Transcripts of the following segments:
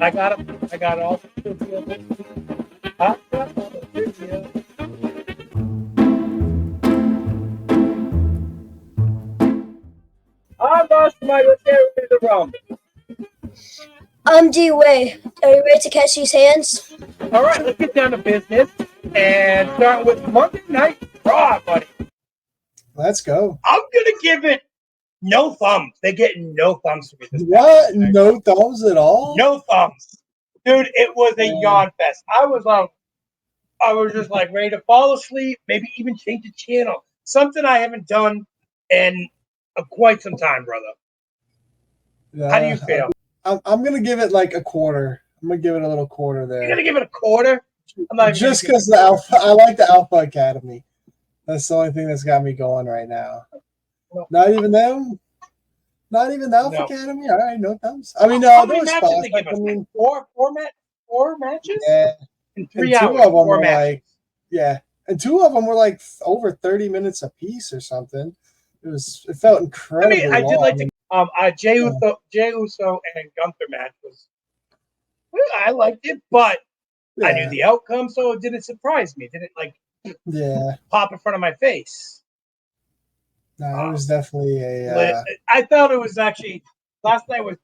I got it. I got it all. Hot stuff on the video. I'm Master Michael Carey in the room. I'm D-Way. Are you ready to catch these hands? All right, let's get down to business and start with Monday Night Raw, buddy. Let's go. I'm gonna give it no thumbs. They get no thumbs for me. What? No thumbs at all? No thumbs, dude. It was a yawn fest. I was just like ready to fall asleep. Maybe even change the channel. Something I haven't done in quite some time, brother. How do you feel? I'm gonna give it like a quarter. I'm gonna give it a little quarter there. You're gonna give it a quarter? I'm not just because the Alpha. I like the Alpha Academy. That's the only thing that's got me going right now. No. Not even them. Not even the Alpha Academy. All right, no thumbs. I mean, how many matches they give us? Four matches. Yeah. In 3 hours. Two of them were like, and two of them were like over 30 minutes a piece or something. It felt incredible. I mean, I did like the Jey Uso and Gunther match was. Well, I liked it, but I knew the outcome, so it didn't surprise me. It didn't pop in front of my face. No, it was definitely a. I thought it was actually last night was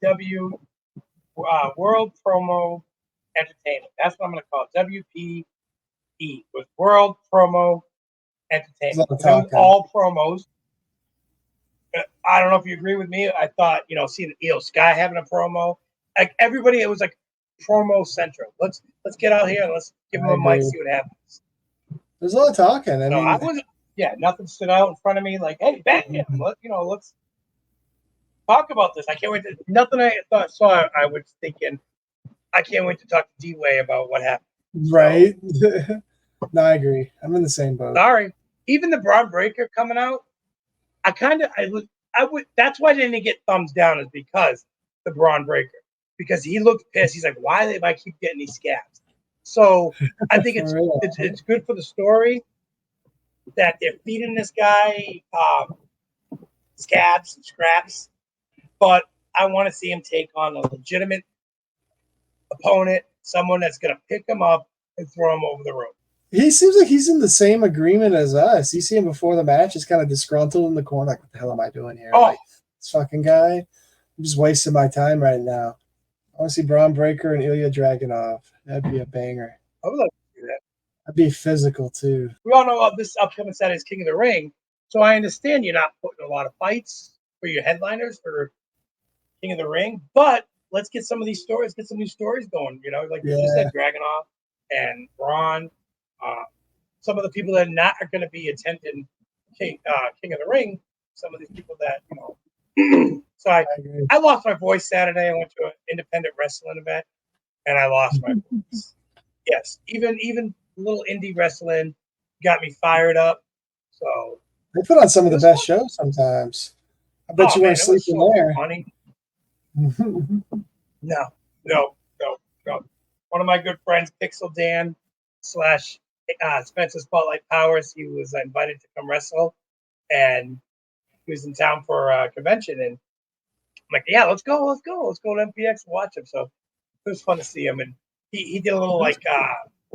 World Promo Entertainment. That's what I'm going to call it. WPE was World Promo Entertainment. It was all promos. I don't know if you agree with me. I thought, seeing Io Sky having a promo, like everybody, it was like promo central. Let's get out here and let's give them a mic, see what happens. There's a lot of talking. Nothing stood out in front of me. Like, hey, bang him. Let's talk about this. I can't wait. Nothing I saw. I was thinking, I can't wait to talk to D-Way about what happened. Right. So, no, I agree. I'm in the same boat. Sorry. Even the Braun Breaker coming out, that's why I didn't get thumbs down, is because the Braun Breaker. Because he looked pissed. He's like, why do I keep getting these scabs? So I think it's good for the story that they're feeding this guy scabs and scraps. But I want to see him take on a legitimate opponent, someone that's going to pick him up and throw him over the rope. He seems like he's in the same agreement as us. You see him before the match, he's kind of disgruntled in the corner, like, what the hell am I doing here? Like, this fucking guy, I'm just wasting my time right now. I want to see Braun Breaker and Ilya Dragunov. That'd be a banger. I would like to do that. That'd be physical, too. We all know this upcoming Saturday is King of the Ring, so I understand you're not putting a lot of fights for your headliners for King of the Ring, but let's get some of these stories, get some new stories going. Like you said, Dragunov and Braun. Some of the people that are going to be attending King of the Ring, some of these people that, So I lost my voice Saturday. I went to an independent wrestling event, and I lost my voice. Yes, even little indie wrestling got me fired up. So they put on some of the best shows sometimes. I bet you weren't sleeping there. Funny. No. One of my good friends, Pixel Dan / Spencer Spotlight Powers, he was invited to come wrestle, and he was in town for a convention, and I'm like, yeah, let's go to MPX and watch him. So it was fun to see him, and he did a little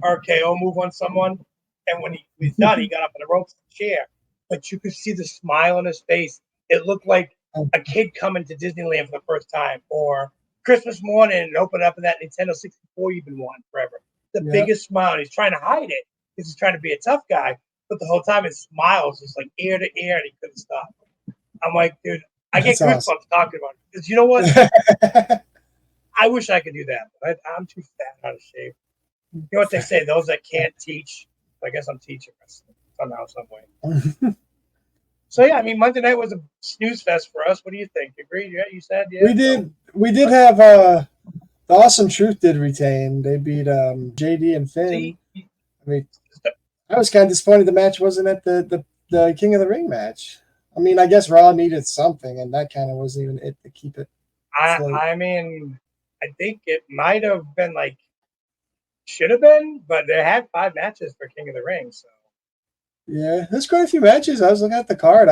RKO move on someone, and when he was done, he got up in the ropes chair, but you could see the smile on his face. It looked like a kid coming to Disneyland for the first time, or Christmas morning and open up in that Nintendo 64 you've been wanting forever. The biggest smile. He's trying to hide it because he's trying to be a tough guy, but the whole time his smile was just like ear to ear, and he couldn't stop. I'm like, dude, I get goosebumps talking about it. Because you know what? I wish I could do that, but I'm too fat, out of shape. You know what they say? Those that can't teach. I guess I'm teaching somehow, some way. So yeah, I mean, Monday night was a snooze fest for us. What do you think? Agreed? Yeah, you said We did have the Awesome Truth did retain. They beat JD and Finn. See? I mean, I was kind of disappointed the match wasn't at the King of the Ring match. I mean, I guess Raw needed something, and that kind of wasn't even it to keep it. I mean, I think it might have been should have been, but they had 5 matches for King of the Ring, so. Yeah, there's quite a few matches. I was looking at the card.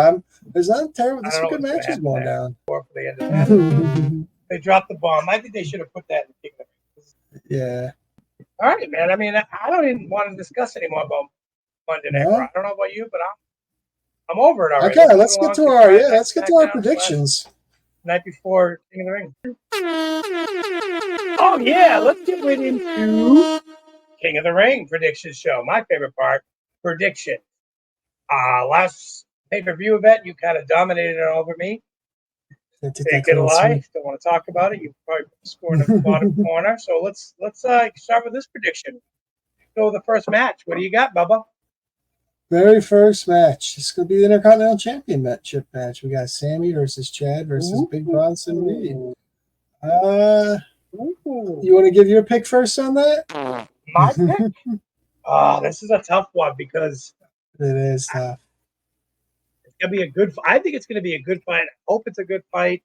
There's not terrible. There's some good matches going down. For the end of that. They dropped the bomb. I think they should have put that in King of the Ring. Yeah. All right, man. I mean, I don't even want to discuss anymore about Monday Night No? Raw. I don't know about you, but I'm over it already. Okay, let's get to our let's get to our SmackDown predictions. night before King of the Ring. Oh yeah, let's get right into King of the Ring prediction show. My favorite part, prediction. Last pay-per-view event, you kind of dominated it over me. Ain't gonna lie, don't want to talk about it. You probably score in the bottom corner. So let's start with this prediction. Go the first match. What do you got, Bubba? Very first match. It's going to be the Intercontinental Championship match. We got Sammy versus Chad versus Big Bronson Reed. You want to give your pick first on that? My pick? This is a tough one because it is tough. It's gonna be a good. I think it's gonna be a good fight. I hope it's a good fight,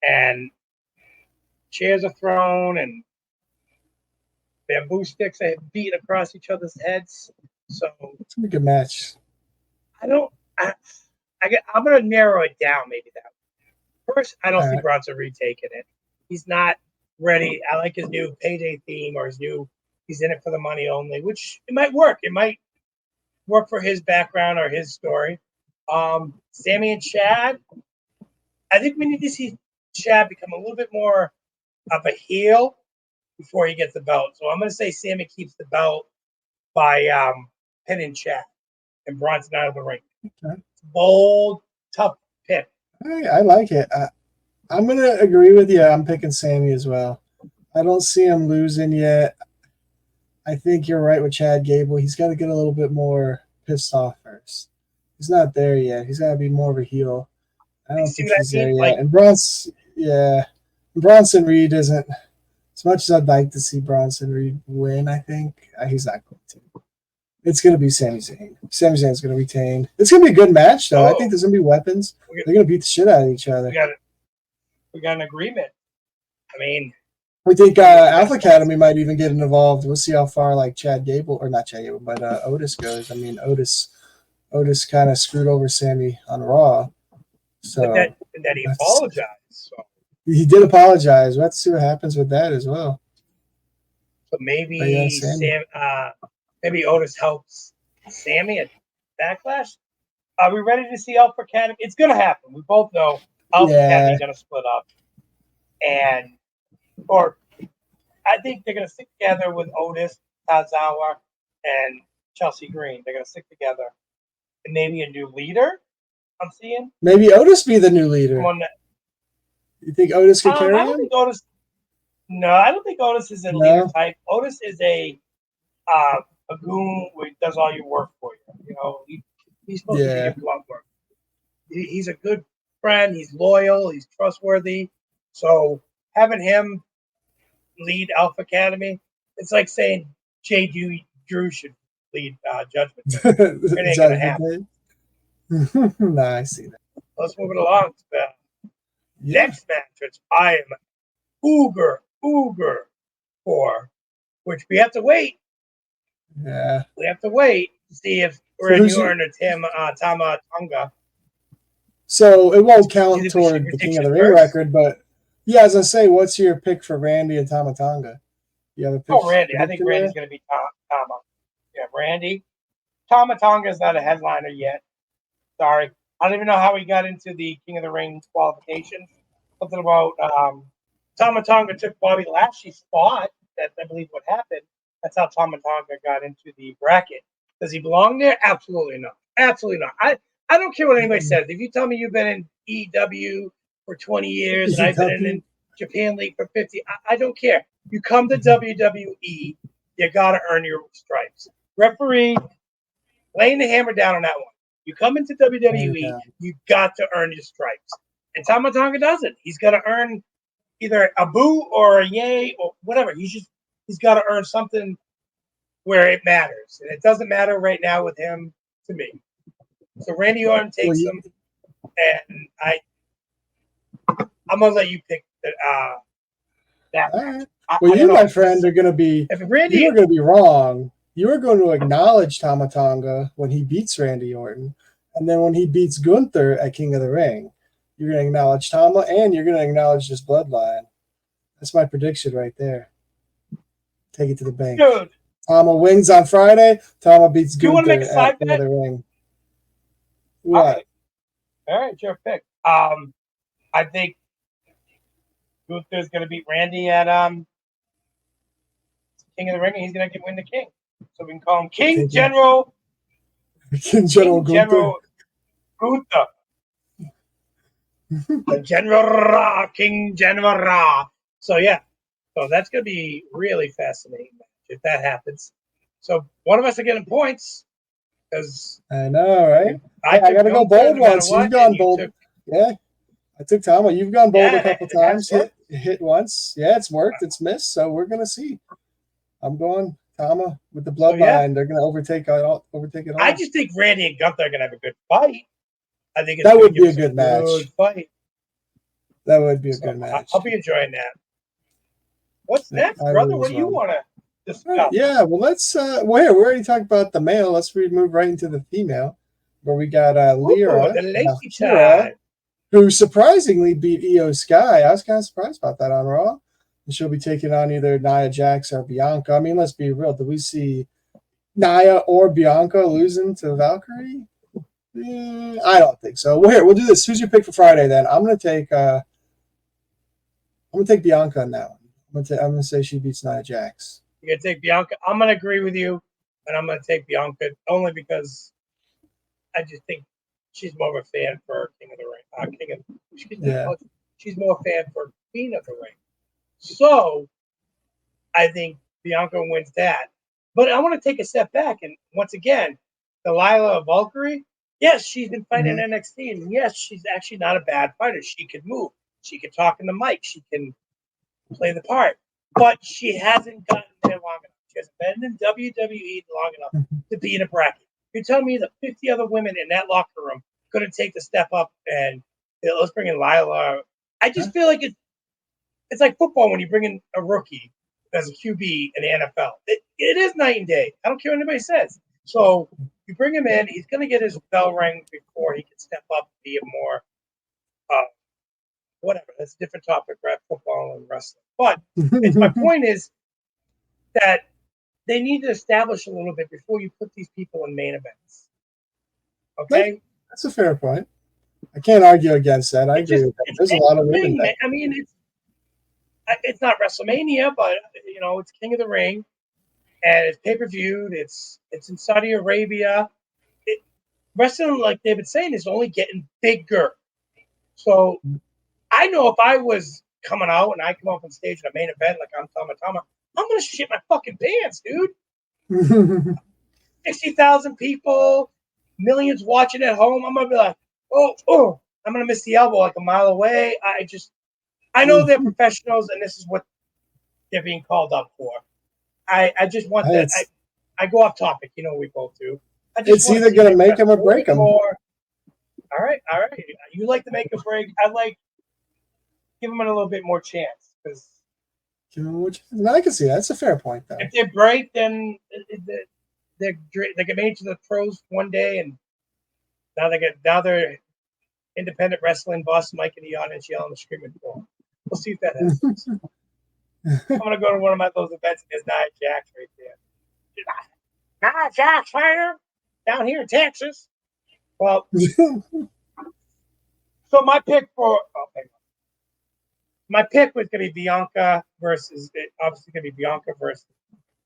and chairs are thrown and bamboo sticks are beaten across each other's heads. So it's gonna be a good match. I'm gonna narrow it down. Maybe that first. I don't see Bronson Reed taking it. He's not ready. I like his new payday theme or his new. He's in it for the money only, which it might work. It might work for his background or his story. Sammy and Chad. I think we need to see Chad become a little bit more of a heel before he gets the belt. So I'm going to say Sammy keeps the belt by pinning Chad and Bronson out of the ring. Okay. Bold, tough pick. I like it. I'm going to agree with you. I'm picking Sammy as well. I don't see him losing yet. I think you're right with Chad Gable. He's got to get a little bit more pissed off first. He's not there yet. He's got to be more of a heel. I don't think he's there yet. And Bronson Reed isn't, as much as I'd like to see Bronson Reed win, I think he's not going to. It's going to be Sami Zayn. Sami Zayn's going to retain. It's going to be a good match, though. I think there's going to be weapons. They're going to beat the shit out of each other. We got an agreement. I mean, we think Alpha Academy might even get involved. We'll see how far like Chad Gable, or not Chad Gable, but Otis goes. I mean, Otis kind of screwed over Sammy on Raw. So that he apologized. So. He did apologize. We'll have to see what happens with that as well. So maybe maybe Otis helps Sammy at Backlash. Are we ready to see Alpha Academy? It's going to happen. We both know Alpha Academy is going to split up, or I think they're going to stick together with Otis, Tozawa, and Chelsea Green. They're going to stick together, and maybe a new leader. I'm seeing maybe Otis be the new leader. You think Otis can carry him? No, I don't think Otis is a leader type. Otis is a goon who does all your work for you. You know, he's supposed to be your glove work. He's a good friend. He's loyal. He's trustworthy. So having him lead Alpha Academy, it's like saying Jay Drew should lead Judgment Day. It ain't gonna happen. No, I see that. Let's move it along. Next match, which I am Uber for, which we have to wait. Yeah. We have to wait to see if we're in New Orleans or Tama Tonga. So it won't count toward the King of the Ring record, but yeah, as I say, what's your pick for Randy and Tama Tonga? You have a pick? Randy. I think Randy's going to be Tama. Yeah, Randy. Tama Tonga is not a headliner yet. Sorry. I don't even know how he got into the King of the Ring qualifications. Something about Tama Tonga took Bobby Lashley's spot. That's, I believe, what happened. That's how Tama Tonga got into the bracket. Does he belong there? Absolutely not. Absolutely not. I don't care what anybody says. If you tell me you've been in EW for 20 years and I've been in Japan League for 50, I don't care. You come to WWE, you got to earn your stripes. Referee, laying the hammer down on that one. You come into WWE, you got to earn your stripes. And Tama Tonga doesn't. He's got to earn either a boo or a yay or whatever. He's got to earn something where it matters. And it doesn't matter right now with him to me. So Randy Orton takes him, and I'm gonna let you pick that. Right. Well, you, my friend, are gonna be. You're gonna be wrong. You are going to acknowledge Tama Tonga when he beats Randy Orton, and then when he beats Gunther at King of the Ring, you're going to acknowledge Tama, and you're going to acknowledge this bloodline. That's my prediction right there. Take it to the bank. Dude, Tama wins on Friday. Tama beats you want to make Gunther a side at the bet? other ring. All What? right. All right, your pick. I think Gunther's going to beat Randy at King of the Ring, and he's going to win the King. So we can call him King General. King General Gunther. Gunther. General King General. So yeah, so that's going to be really fascinating if that happens. So one of us are getting points because I know, right? I got to go bold once. You've gone bold. Yeah, I took Tama. You've gone bold a couple times. Hit once. Yeah, it's worked. It's missed. So we're gonna see. I'm going Tama with the bloodline. They're gonna overtake it all. I just think Randy and Gunther are gonna have a good fight. I think that would be a good match. Good fight. That would be a good match. I'll be enjoying that. What's next, brother? What do you want to discuss? Yeah, well, let's. We already talked about the male. Let's move right into the female, where we got Lyra, the lady time, who surprisingly beat Io Sky. I was kind of surprised about that on Raw. And she'll be taking on either Nia Jax or Bianca. I mean, let's be real. Do we see Nia or Bianca losing to Valkyrie? I don't think so. Well, here, we'll do this. Who's your pick for Friday then? I'm gonna take Bianca on that one. I'm gonna say she beats Nia Jax. You're gonna take Bianca. I'm gonna agree with you, and I'm gonna take Bianca only because I just think she's more of a fan for King of the Ring. She's more a fan for Queen of the Ring. So I think Bianca wins that. But I want to take a step back, and once again, Delilah Valkyrie. Yes, she's been fighting NXT, and yes, she's actually not a bad fighter. She can move. She can talk in the mic. She can play the part. But she hasn't gotten there long enough. She hasn't been in WWE long enough to be in a bracket. You're telling me the 50 other women in that locker room couldn't take the step up and let's bring in Lila. I just feel like it's like football when you bring in a rookie as a QB in the NFL. It is night and day. I don't care what anybody says. So you bring him in, he's going to get his bell rang before he can step up and be a more, whatever. That's a different topic, right? Football and wrestling. But my point is that they need to establish a little bit before you put these people in main events. Okay? That's a fair point. I can't argue against that. I agree with that. There's a lot of women there. I mean, it's not WrestleMania, but, it's King of the Ring. And it's pay-per-viewed. It's in Saudi Arabia. Wrestling, like they've been saying, is only getting bigger. So I know if I was coming out and I come up on stage in a main event like I'm Tama, I'm going to shit my fucking pants, dude. 60,000 people, millions watching at home. I'm going to be like, oh, I'm going to miss the elbow like a mile away. I know they're professionals and this is what they're being called up for. I just want that. I go off topic. We both do. It's either going to make them or break them. All right. You like to make a break. I like give them a little bit more chance because. I can see that. That's a fair point, though. If they break, then they get made to the pros one day, and now they're independent wrestling boss Mike in the audience yelling and screaming for them. We'll see if that happens. I'm gonna go to one of those events and there's Nia Jax right there. Nia Jax fighter down here in Texas. Well, so my pick was gonna be Bianca versus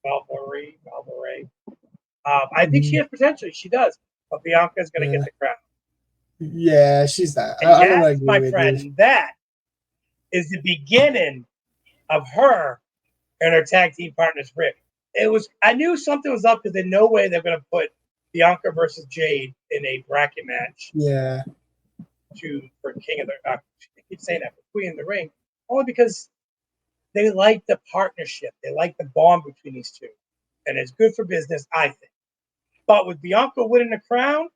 Valkyrie. I think she has potential. She does, but Bianca's gonna get the crown. Yeah, she's not. And I'm gonna agree my friend. You. That is the beginning of her and her tag team partners, Rick. I knew something was up because there's no way they're going to put Bianca versus Jade in a bracket match. Yeah. For King of the I keep saying that, for Queen of the Ring, only because they like the partnership. They like the bond between these two. And it's good for business, I think. But with Bianca winning the crown,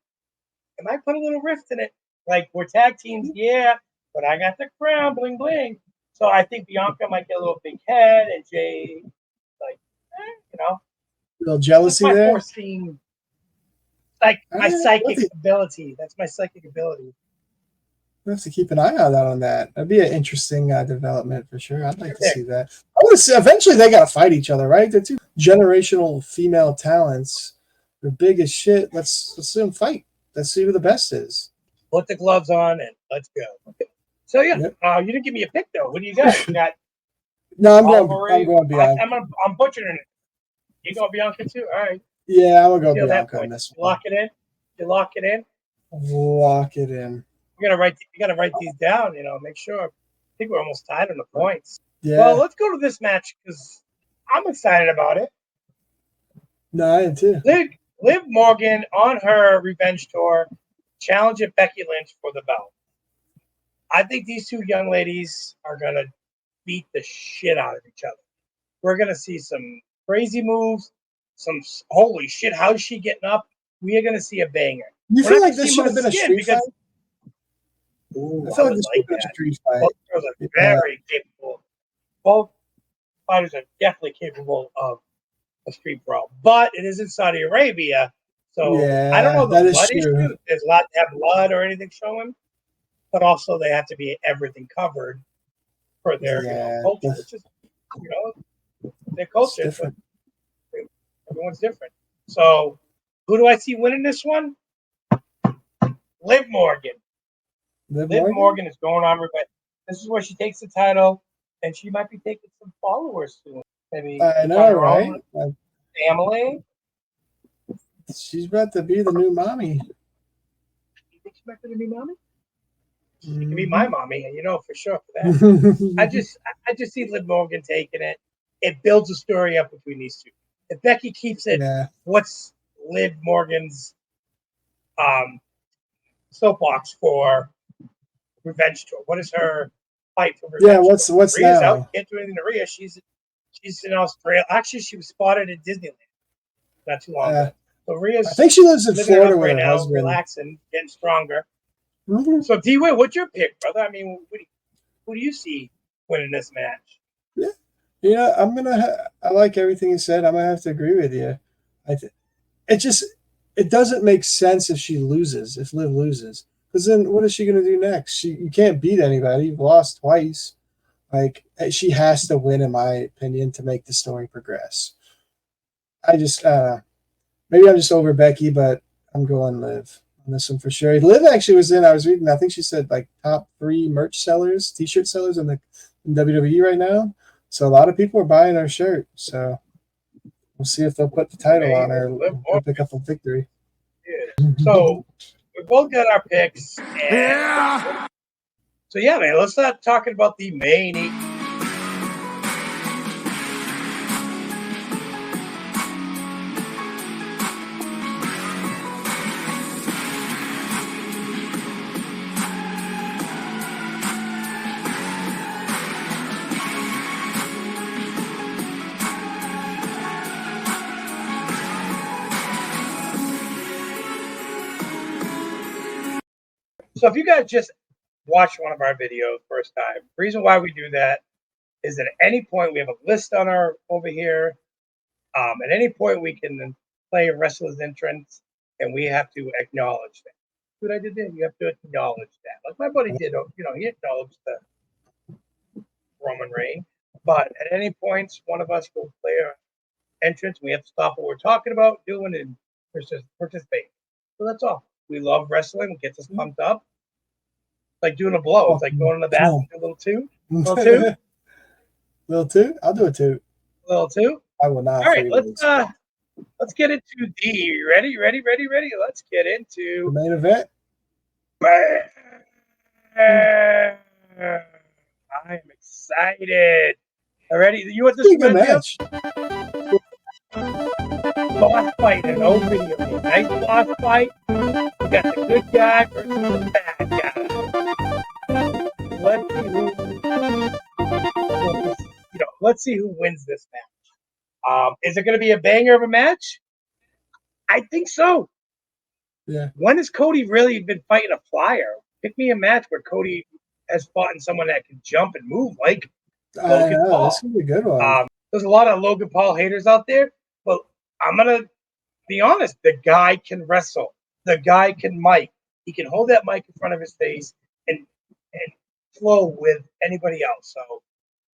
it might put a little rift in it. Like, we're tag teams, yeah, but I got the crown, bling, bling. So I think Bianca might get a little big head, and Jay, a little jealousy that's my there. Foreseen, like my psychic ability. That's my psychic ability. We have to keep an eye out on that. That'd be an interesting development for sure. I'd like to see that. I want to see. Eventually, they got to fight each other, right? They're two generational female talents. They're big as shit. Let's see them fight. Let's see who the best is. Put the gloves on and let's go. So yeah, you didn't give me a pick though. What do you got? You got no, I'm going Bianca. I'm butchering it. You going Bianca too? All right. Yeah, I'm gonna go Bianca on this one. Lock it in. You lock it in. Lock it in. You gotta write these down. Make sure. I think we're almost tied on the points. Yeah. Well, let's go to this match because I'm excited about it. No, I am too. Liv Morgan on her revenge tour, challenging Becky Lynch for the belt. I think these two young ladies are gonna beat the shit out of each other. We're gonna see some crazy moves. Some holy shit! How's she getting up? We are gonna see a banger. You feel like this should have been a street fight? Ooh, I feel like this should have been a street fight. Both girls are very capable. Both fighters are definitely capable of a street brawl, but it is in Saudi Arabia, so I don't know the blood issue. There's a lot to have blood or anything showing, but also they have to be everything covered for their culture. It's just their culture. Everyone's different. So, who do I see winning this one? Liv Morgan. Liv Morgan is going on revenge. This is where she takes the title, and she might be taking some followers soon. Maybe I know, right? Family. She's about to be the new mommy. You think she might be the new mommy? She can be my mommy, and for sure for that. I just see Liv Morgan taking it. It builds a story up between these two. If Becky keeps it, what's Liv Morgan's soapbox for revenge tour? What is her fight for revenge? Yeah, what's Rhea's now? Out. Can't do anything to Rhea. She's in Australia. Actually, she was spotted at Disneyland not too long ago. So Rhea's, I think she lives in Florida with right her now, husband. relaxing, getting stronger. Mm-hmm. So D-Way, what's your pick, brother? I mean, who do you see winning this match? Yeah. I like everything you said. I'm gonna have to agree with you. It doesn't make sense if Liv loses, because then what is she gonna do next? You can't beat anybody. You've lost twice. Like, she has to win, in my opinion, to make the story progress. Maybe I'm just over Becky, but I'm going Liv on this one for sure. Liv actually was I was reading, I think she said like top 3 merch sellers, t-shirt sellers in WWE right now. So a lot of people are buying her shirt. So we'll see if they'll put the title on her and pick up a victory. Yeah. So we both got our picks. So yeah, man, let's start talking about the main event. So if you guys just watch one of our videos first time, the reason why we do that is that at any point we have a list on our over here. At any point we can play a wrestler's entrance, and we have to acknowledge that. What I did there, you have to acknowledge that. Like my buddy did, he acknowledged the Roman Reigns. But at any points, one of us will play our entrance. We have to stop what we're talking about, doing, and participate. So that's all. We love wrestling. It gets us pumped up. Like doing a blow. It's like going in the bathroom, do a little two. Little two? Little two? I'll do a two. Little two? I will not. All right, let's get into the ready. Let's get into the main event. I am excited. Already, you want this match? Boss fight in an old video game. Nice boss fight. We got the good guy versus the bad guy. Let's see who wins this match. Is it going to be a banger of a match? I think so. Yeah. When has Cody really been fighting a flyer? Pick me a match where Cody has fought someone that can jump and move like Logan Paul. This could be a good one. There's a lot of Logan Paul haters out there, but I'm going to be honest. The guy can wrestle. The guy can mic. He can hold that mic in front of his face and flow with anybody else. So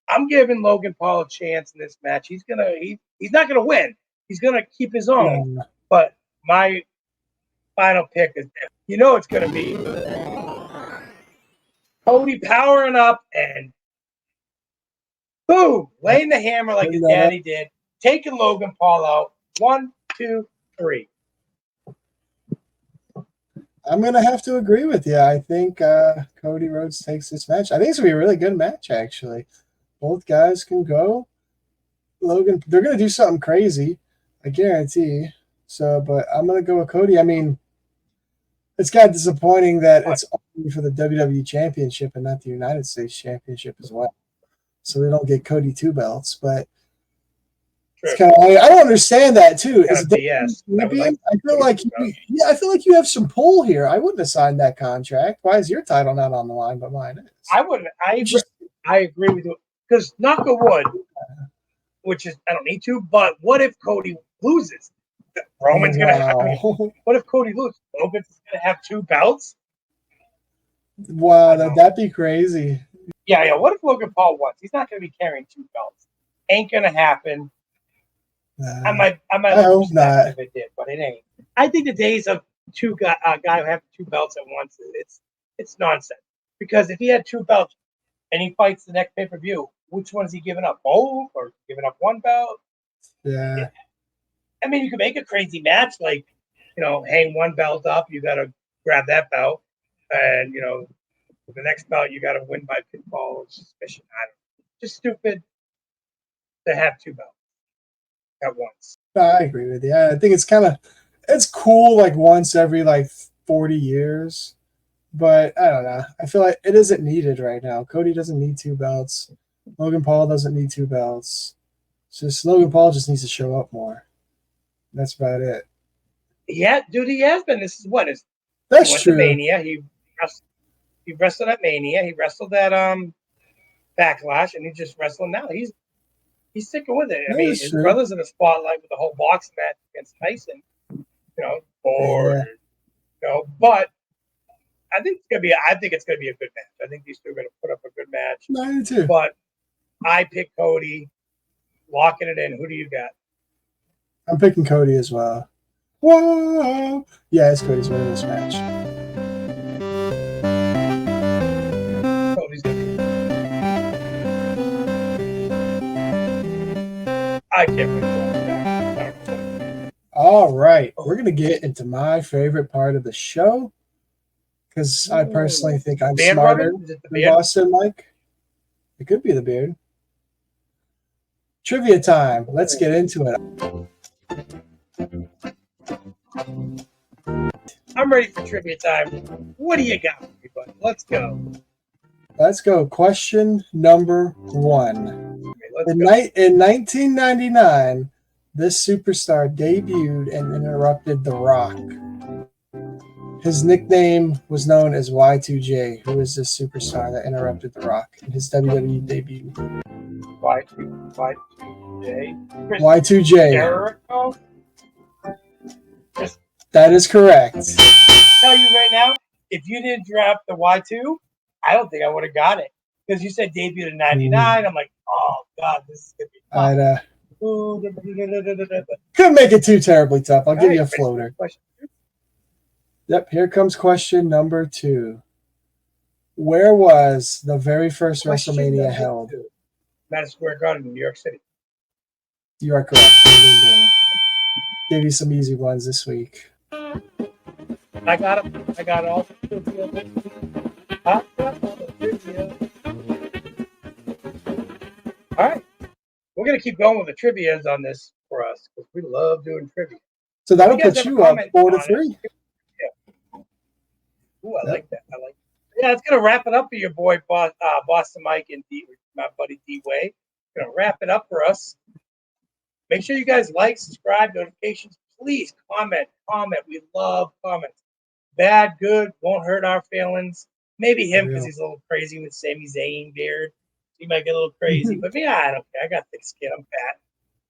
I'm giving Logan Paul a chance in this match. He's not gonna win. He's gonna keep his own. No. But my final pick is, it's gonna be Cody powering up and boom, laying the hammer like his daddy did, taking Logan Paul out. 1, 2, 3. I'm gonna have to agree with you. I think Cody Rhodes takes this match. I think it's gonna be a really good match, actually. Both guys can go. Logan, they're gonna do something crazy, I guarantee. So, but I'm gonna go with Cody. I mean, it's kind of disappointing that it's only for the WWE Championship and not the United States Championship as well. So they don't get Cody 2 belts, but it's kind of I don't understand that too. Is BS. I feel like you have some pull here. I wouldn't have signed that contract. Why is your title not on the line, but mine is? I wouldn't. I agree with you because knock a wood, which is I don't need to. But what if Cody loses? Roman's gonna have. What if Cody loses? Logan's gonna have 2 belts. Wow, that'd be crazy. Yeah. What if Logan Paul wins? He's not gonna be carrying 2 belts. Ain't gonna happen. I might hope not. if it did, but it ain't. I think the days of guy having 2 belts at once, it's nonsense. Because if he had 2 belts and he fights the next pay-per-view, which one is he giving up? Both or giving up 1 belt? Yeah. I mean, you can make a crazy match like, hang 1 belt up, you got to grab that belt, and the next belt you got to win by pinfall or suspicion. I don't know. Just stupid to have 2 belts at once. I agree with you. I think it's cool like once every 40 years, but I don't know. I feel like it isn't needed right now. Cody doesn't need 2 belts. Logan Paul doesn't need 2 belts. It's just Logan Paul just needs to show up more. That's about it. Yeah, dude, he has been. This is what is. That's he went true. To Mania. He wrestled at Mania. He wrestled at Backlash, and he just wrestled now. He's sticking with it. I mean, his brother's in the spotlight with the whole boxing match against Tyson. But I think it's gonna be a good match. I think these two are gonna put up a good match. Me too. But I pick Cody, locking it in. Who do you got? I'm picking Cody as well. Whoa! Yeah, it's Cody's winning this match. Cody's gonna be. I can't wait. All right, we're gonna get into my favorite part of the show because I personally think I'm smarter than Boston Mike. It could be the beard. Trivia time. Let's get into it. I'm ready for trivia time. What do you got for me, bud? Let's go. Let's go. Question number 1. In 1999, this superstar debuted and interrupted The Rock. His nickname was known as Y2J. Who is this superstar that interrupted The Rock in his WWE debut? Y2J. Jericho? That is correct. I'll tell you right now, if you didn't drop the Y2, I don't think I would have got it. Because you said debuted in 99. I'm like, oh, God, this is going to be tough. Couldn't make it too terribly tough. I'll give you a floater. Yep, here comes question number 2. Where was the very first WrestleMania held? Madison Square Garden in New York City. You are correct. Gave you some easy ones this week. I got it. I got it all. All right. We're going to keep going with the trivias on this for us because we love doing trivia. So that'll put you up 4-3. Yeah. Ooh, I like that. Yeah, it's going to wrap it up for your boy, Boston Mike and my buddy D-Way. Going to wrap it up for us. Make sure you guys like, subscribe, notifications. Please comment. We love comments. Bad, good, won't hurt our feelings. Maybe him because he's a little crazy with Sami Zayn beard. He might get a little crazy, but me, I don't care. I got thick skin. I'm fat.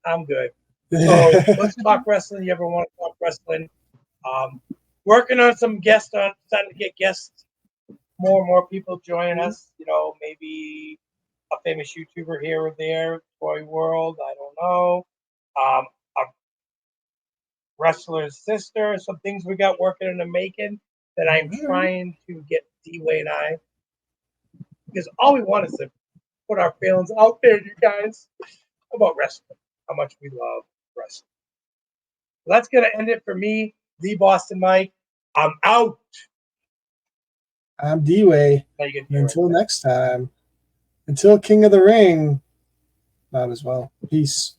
I'm good. So let's talk wrestling. You ever want to talk wrestling? Working on some guests. Starting to get guests more and more people join us. You know, maybe a famous YouTuber here or there, Toy World. I don't know. A wrestler's sister. Some things we got working in the making that I'm trying to get D-Way and I, because all we want is to put our feelings out there, you guys, about wrestling, how much we love wrestling. That's going to end it for me, the Boston Mike. I'm out. I'm D-Way. Now you can hear Until it. next time. Until King of the Ring. Might as well. Peace.